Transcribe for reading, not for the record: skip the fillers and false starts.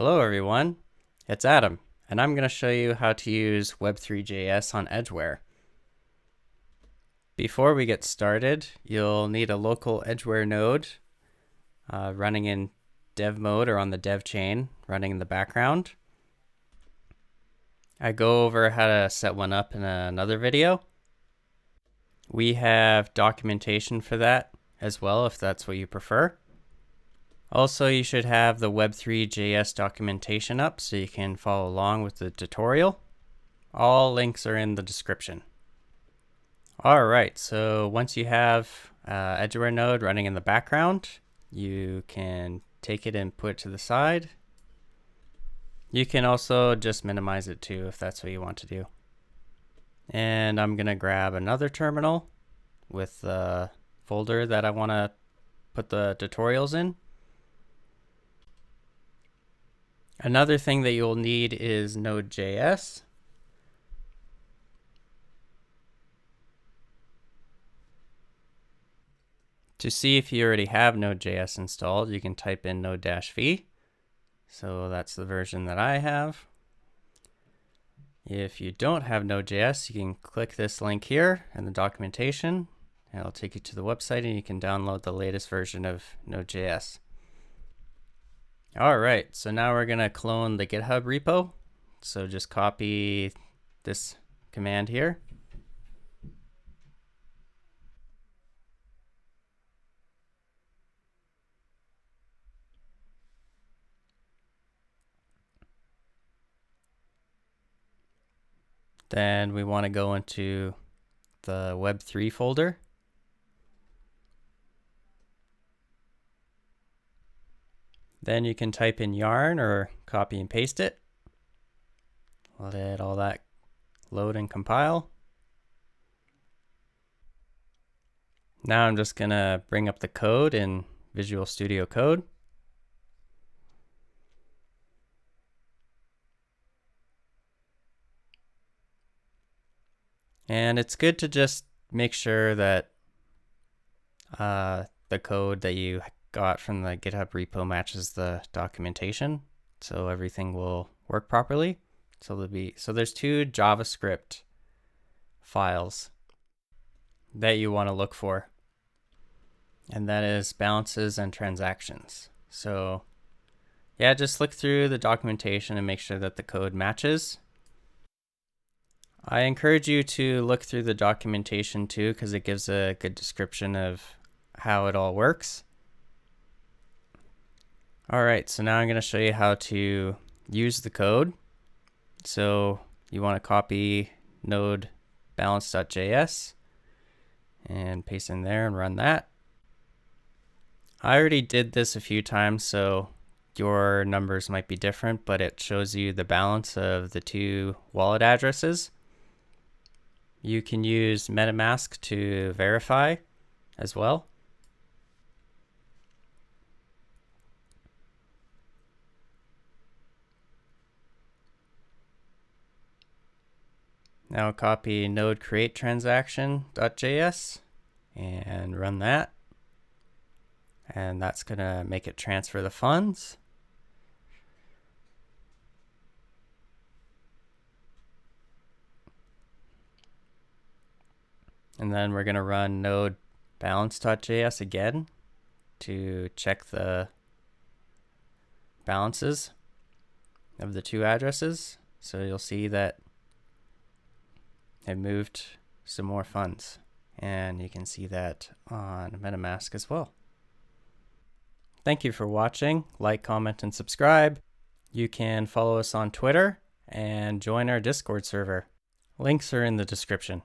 Hello everyone, it's Adam, and I'm going to show you how to use Web3.js on Edgeware. Before we get started, you'll need a local Edgeware node running in dev mode or on the dev chain, running in the background. I go over how to set one up in another video. We have documentation for that as well, if that's what you prefer. Also, you should have the Web3.js documentation up so you can follow along with the tutorial. All links are in the description. All right, so once you have Edgeware node running in the background, you can take it and put it to the side. You can also just minimize it too if that's what you want to do. And I'm gonna grab another terminal with the folder that I want to put the tutorials in. Another thing that you'll need is Node.js. To see if you already have Node.js installed, you can type in node-v. So that's the version that I have. If you don't have Node.js, you can click this link here in the documentation, and it'll take you to the website and you can download the latest version of Node.js. All right, so now we're gonna clone the GitHub repo. So just copy this command here. Then we want to go into the Web3 folder. Then you can type in yarn or copy and paste it. Let all that load and compile. Now I'm just gonna bring up the code in Visual Studio Code. And it's good to just make sure that the code that you got from the GitHub repo matches the documentation, so everything will work properly. So there's two JavaScript files that you want to look for, and that is balances and transactions. So yeah, just look through the documentation and make sure that the code matches. I encourage you to look through the documentation too, because it gives a good description of how it all works. All right, so now I'm going to show you how to use the code. So you want to copy node balance.js and paste in there and run that. I already did this a few times, so your numbers might be different, but it shows you the balance of the two wallet addresses. You can use MetaMask to verify as well. Now copy node create transaction.js and run that. And that's gonna make it transfer the funds. And then we're gonna run node balance.js again to check the balances of the two addresses. So you'll see that it moved some more funds, and you can see that on MetaMask as well. Thank you for watching. Like, comment, and subscribe. You can follow us on Twitter and join our Discord server. Links are in the description.